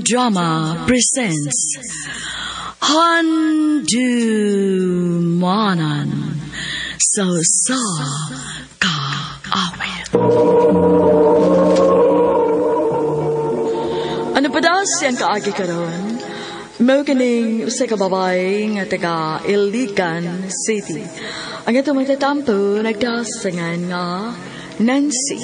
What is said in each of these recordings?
Drama presents Handumanan sa kaawit. Ano pa daw siyang kaagi karon? Mao kining usa ka babae nga taga Iligan City. Ang ito magtatampo nagdasangan nga Nancy.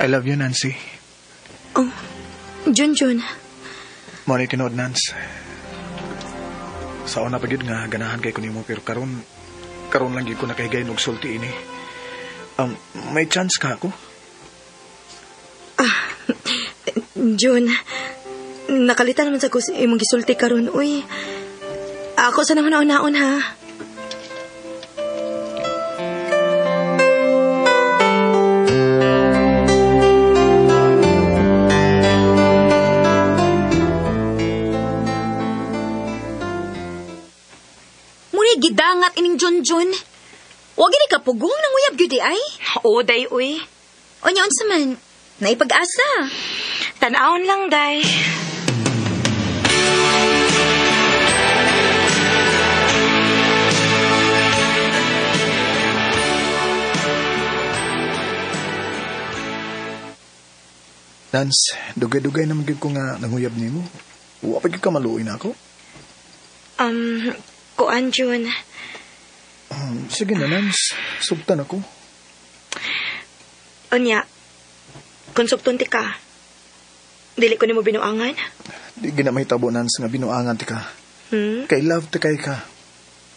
I love you, Nancy. Oh, Junjun. Muna tinood, Nance. Sa una pa yun nga, ganahan kay ko nimo, pero karon lang yun ko nakahigay og sulti ini. May chance ka ako? Jun, nakalitan naman sa ko imong gisulti karon. Uy, ako sa naman naon ha. Gidangat ining Junjun. Huwag gini ka pugong nang uyab gyud ay. Oo, day, uy. O niya unsa man, naipag-asa. Tanawon lang, day. Nance, dugay-dugay naman gyud ko nga nanguyab nimo. Wa pa gyud ka maluoy na ako. Kuan, Jun. Sige na, Nance. Sugtan ako. Onya, kung sugtunti ka, dili ko nimo binuangan? Di gina may tabo, Nance, nga binuangan ti ka. Kay love ti kay ka.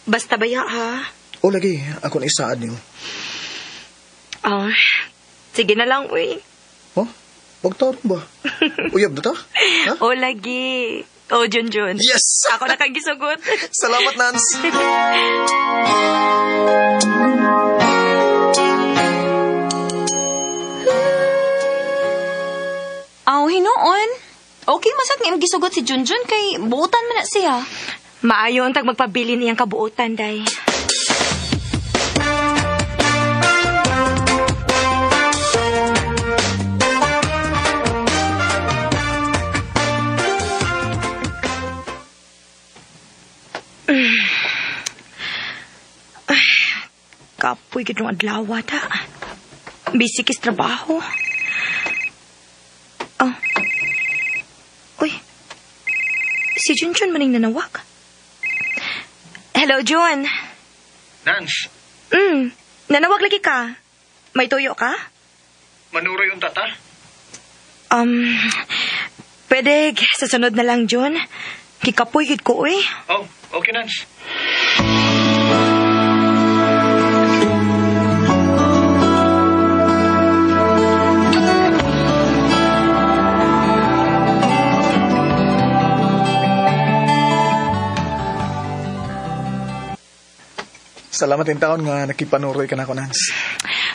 Basta baya, ha? O lagi, ako na isaad niyo. Sige na lang, uy. Oh? Pagtawag ba? Uyab na ta? Ha? O lagi. Oh, Junjun. Yes! Ako na kagisugot. Salamat, Nance. Hinoon. Okay masat nga gisugot si Junjun kay buutan man na siya. Maayo ang tag magpabili niyang kabuutan, day. Kapoy gid ng adlaw ta. Busy kis trabaho. Uy. Si Junjun maning nanawag. Hello, Jun. Nance. Nanawag lagi ka. May tuyo ka? Manuroy yung tata? Pwede sa sunod na lang, Jun. Kikapoy gid ko, uy. Oh, okay, Nance. Salamat yung taon nga nakipanuroy ka na ako, Nance.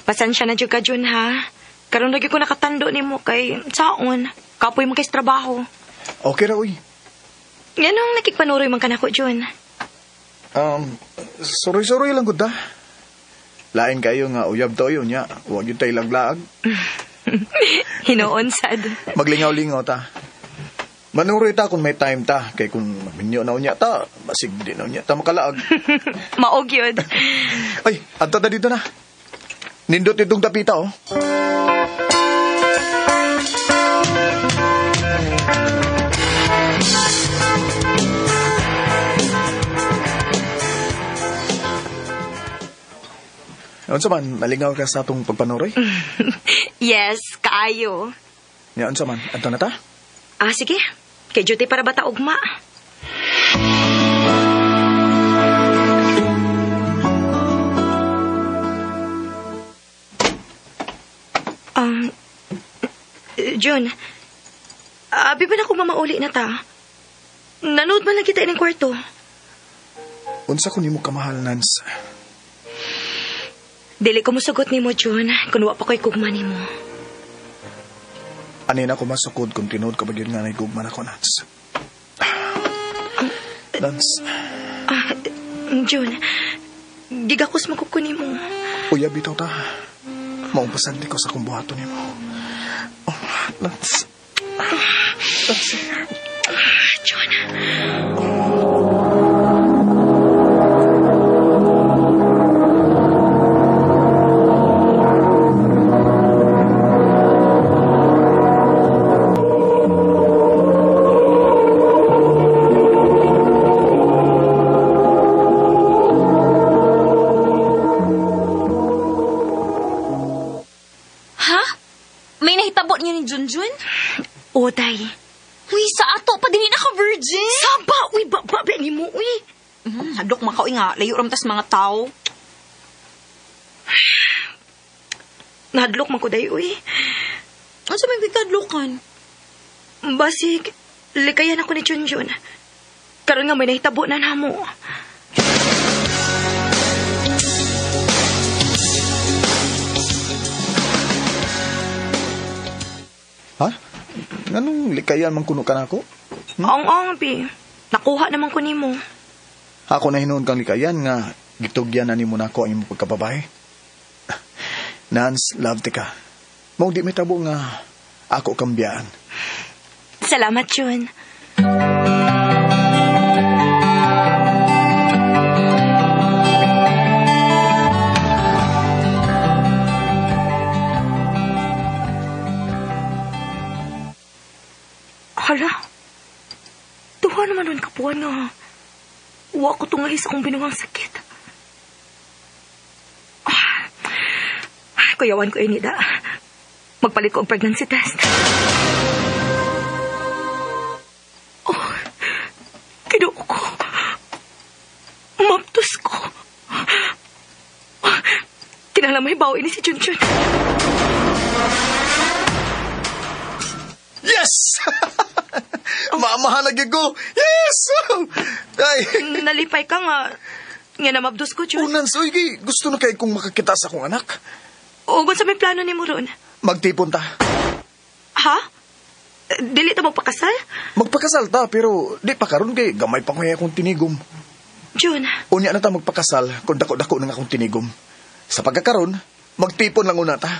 Pasensya na dyan ka, Jun, ha? Karon lagi ko nakatando ni mo kay saon. Kapoy mo kay trabaho. Okay ra, uy. Yan ang nakikpanuroy man ka na ko, Jun. Suroy-suroy lang gud ta. Lain kayo nga uyab tayo niya. Huwag yun tayo laglaag. Hinoon sad. Maglingaw-lingaw ta. Manuroy ta kung may time ta. Kay kung minyo na unya ta, basig din na unya ta makalaag. Maog yun. Ay, adto ta dito na. Nindot itong tapita, oh. Unsa man, malingaw ka sa atong pagpanuroy? Yes, kaayo. Unsa man, adto na ta? Sige. Kay duty para bata ugma. Jun, abi ba na kung mamauli na ta? Nanood man lang kita ining kwarto. Unsa ko nimo kamahal, Nance? Dili ko musugot nimo, Jun, kung wa pa ko'y kugma nimo. Anin ako masukod kung tinood ka bagyan nga naigugman ako, Nance. Nance. Jun, gigakos makukuni mo. Uya, bitaw ta. Maumpasan ko sa kumbuhato ni mo. Oh, Nance. Nance. Jun. Junjun? Oday. Uy, sa ato pa din na ka virgin. Saba, uy, babe ni mo, uy. Hadlok makaw nga, layo ram tas mga tao. Nahadlok man ko day, uy. Ano sa may bigkadlokan? Basig, likayan ako ni Junjun. Karon nga may nahitabo na namo. Ha? Anong likayan man kuno ka na ako? Ang pi. Nakuha naman ko ni mo. Ako na hinuon kang likayan nga gitugyan na ni mo na ako ang imong pagkababae. Nance, love te ka. Mao di may tabo nga ako kambiyaan. Salamat, Jun. Hala, tuwa naman nun kapuan nga. Uwa ko itong isa kong binuwang sakit. Kuyawan ko inida. Magpalit ko ang pregnancy test. Oh, kinuo ko. Maptos ko. Kinalamay bawa ini si Junjun. Yes! Mamahalag ko! Yes! Ay! Nalipay ka nga. Nga na mabdos ko, Jun. Unan, so, gusto na kayo kung makakita sa akong anak. O, sa may plano ni mo ron? Magtipon ta. Ha? Dili ta magpakasal? Magpakasal ta, pero di pa karon kay gamay pa ko akong tinigom. Jun. Unya na ta magpakasal kung dako-dako na akong tinigom. Sa pagkakaron, magtipon lang una ta.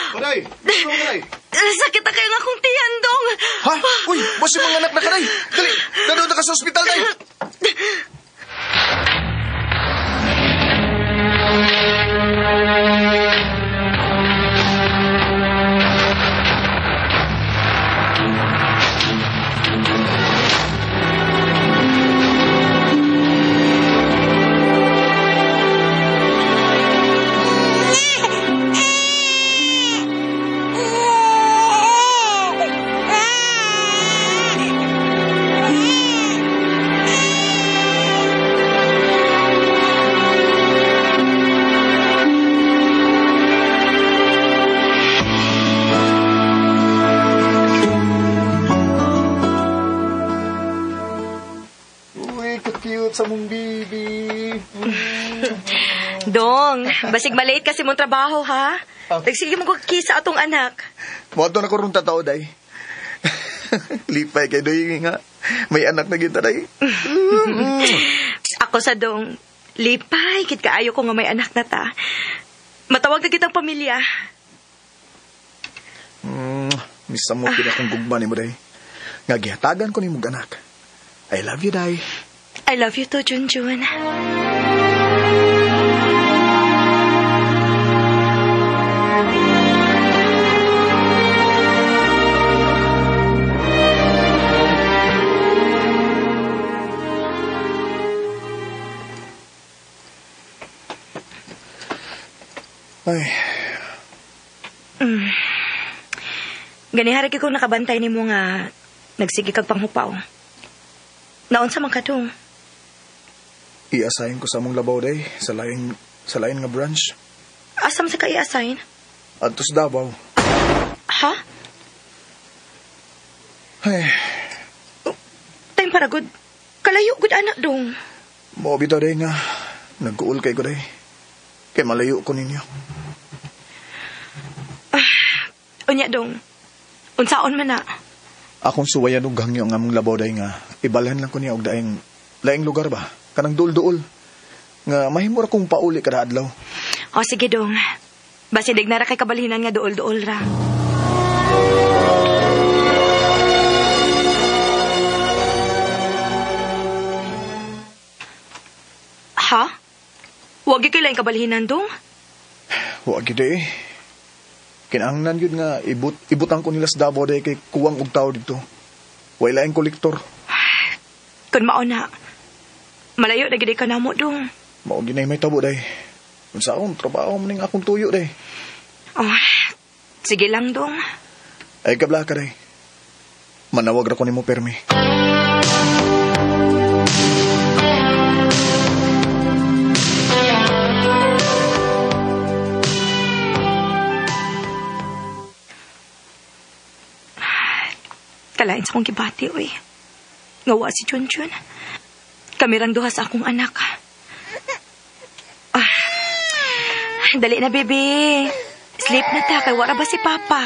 Karay! Karay! Sakit na kayo nga kong tiyan, Dong. Ha? Uy! Boss yung mga anak na karay! Dali! Nanood na ka sa ospital, Day! Cute sa mong bibi. Dong, basig malate kasi mong trabaho, ha? Nagsige mo kisa atong anak. Moto na ko rin tatao, Day. Lipay kay Doy nga. May anak na kita, Day. Ako sa Dong, lipay, kit kaayo ko nga may anak na ta. Matawag na kitang pamilya. Misa mo pinakong gugma ni mo, Day. Nga gihatagan ko ni mong anak. I love you, Day. I love you too, Junjun. Ay. Ganihari kong nakabantay ni mo nga nagsige kag panghupaw. Naon sa mga kadong. I-assign ko sa among labaw day sa lain nga branch. Asam sa ka-i-assign? Adto sa Davao. Ha? Ay, Time para good. Kalayo good anak dong. mo bitaw day nga nagkuul kay ko day. Kay malayo ko ninyo. Unya dong. Unsaon man na. Akong suwayan og gangyo ang among labaw day nga ibalhan lang ko niya og laing lugar ba. Kanang duol-duol. Nga mahimura kong pauli kada adlaw. O sige dong. Basi dignara kay kabalhinan nga duol-duol ra. Ha? Huwag kay laing kabalhinan dong? Wa gid eh. Kinahanglan yun nga ibutang ko nila sa Davao day kay kuwang og tao dito. Way laing kolektor. Kun mao na. Malayo na gid ka namo dong. Mao ginay may tabo day. Unsaon trabaho man ning akong tuyo day. Oh, sige lang dong. Ay kabla ka day. Manawag ra ko nimo permi. Kalain sa akong gibati, uy. Ngawa si Junjun. Kami rang duha sa akong anak. Dali na, bebe. Sleep na ta, kay wala ba si Papa?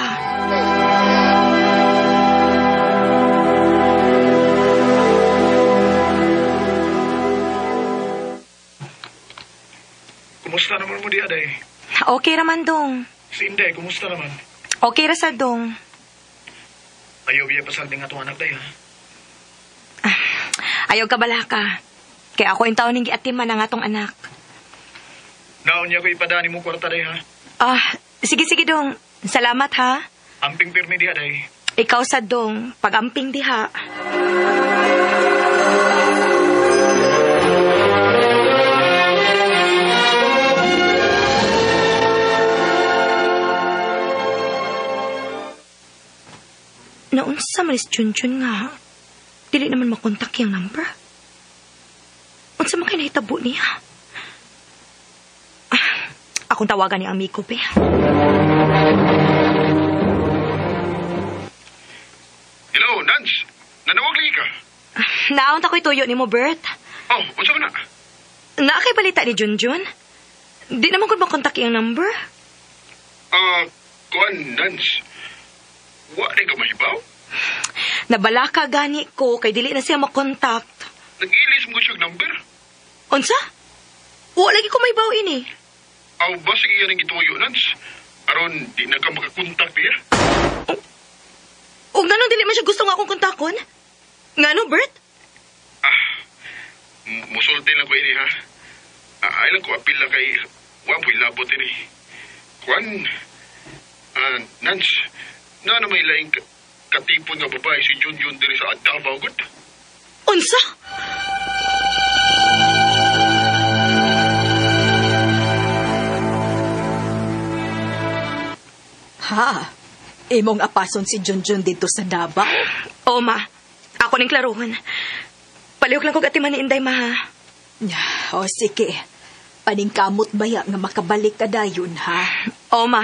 Kumusta naman mo diya day? Okay raman, dong. Si Inday, kumusta naman? Okay ra sa dong. Ayaw biya pasalding atong anak day ha. Ayaw ka bala ka. Kaya ako yung taon ng giatiman ng atong anak. Naon niya ko ipadani mo kwarta day ha. Sige dong. Salamat ha. Amping pirmi diya day. Ikaw sa dong. Pag-amping diha. Naunsa man is Junjun nga. Dili naman makontak yung number. Unsa man kay nahitabo niya? Akong tawagan ni Amico, pe. Hello, Nance. Nanawag lagi ka? Naon ta ko'y tuyo ni mo, Bert. Oh, unsa man na? Naakay balita ni Junjun? Di naman ko makontak yung number. Kuan, Nance. Wa rin ka mahibaw? Nabala ka gani ko kay dili na siya makontak. Nag-ilis mo siyang number? Unsa? Wa lagi ko may baw ini. Aw, ba sige yan ang ituyo, Nance? Aron, di na ka makakontak niya? O ganun dili man siya gusto nga akong kontakon? Ngano, Bert? Musulti lang ko ini, ha? Ay lang ko, apil lang kay wapoy labot ini. Kuan, Nance, na may laing katipon nga babae si Junjun diri sa Davao, good? Unsa? Ha? Imong apason si Junjun dito sa Davao? O, ma. Ako ning klaruhan. Palihok lang kong atiman ni Inday, ma, ha? O sige. Paningkamot baya nga makabalik ka dayon, ha? O, ma.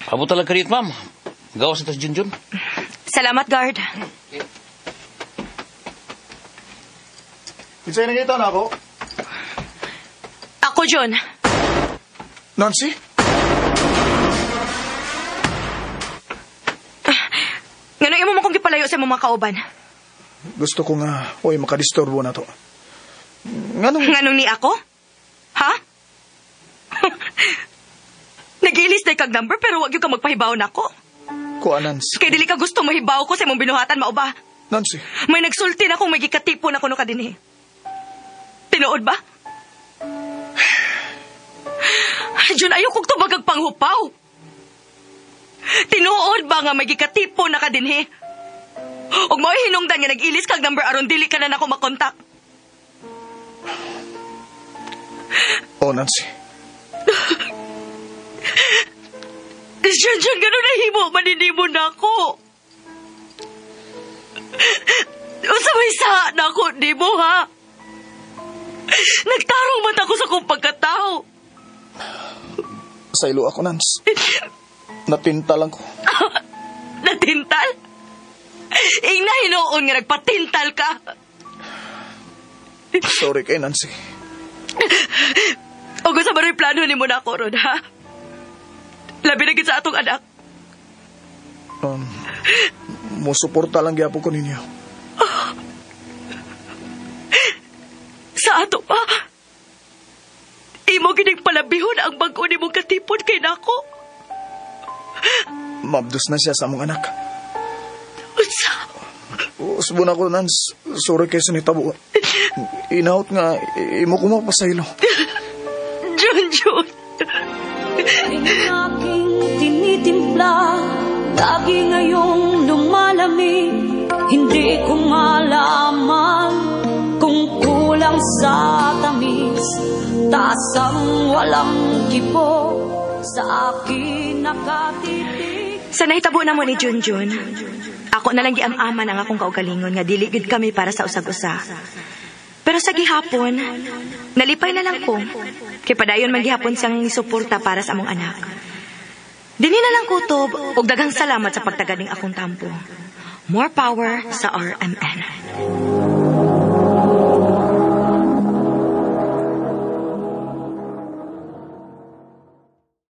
Abo talaga rin, ma'am. Gawas ito si Junjun. Salamat, guard. Kinsay nakita na ako? Ako, John. Nancy? Ngano imo mo kong gipalayo sa mga kauban? Gusto ko nga, makadisturbo na to. Nganong ni ako? Ha? Nag-ilis na kag number pero wag yung ka magpahibaw na ako. Kuha, Nancy. Kay dili ka gusto mahibaw ko sa imong binuhatan, mao ba? Nancy. May nagsulti na kung may gikatipo na kuno ka din eh. Tinuod ba? Jun, ayaw kong tubagag panghupaw. Tinuod ba nga may gikatipo na ka din eh? Og mo hinungdan nga nag-ilis kag number aron dili ka na nako makontak. Oh, Nancy. Junjun, gano'n na himo, maninimo na ako. Usabay sa na ako, di mo, ha? Nagtarong mata ko sa kong pagkatao. Sa ilo ako, Nans. Natinta lang ko. Natintal? Ingna hinoon nga nagpatintal ka. Sorry kay Nancy. O gusto mo rin plano ni mo na ako, Ron, ha? Labi na sa atong anak. Musuporta lang gyapon ko ninyo. Sa ato pa? Imo gining palabihon ang bag-o ni mong katipon kay nako. Mabdos na siya sa among anak. Unsa? Usbo na ko, Nans. Sorry kay sa nitabo. Inaot nga, imo ko mapasaylo. Junjun. Aking tinitimpla, lagi ngayong lumalamig. Hindi ko malaman kung kulang sa tamis. Tasang walang kipo sa akin nakatitig. Sa nahitabo na mo ni Junjun, ako na lang giamaman ang akong kaugalingon nga dili gid kami para sa usag-usa. Pero sa gihapon, nalipay na lang ko. Kay padayon man gihapon siyang suporta para sa among anak. Dini na lang kutob og daghang salamat sa pagtaganing akong tampo. More power sa RMN.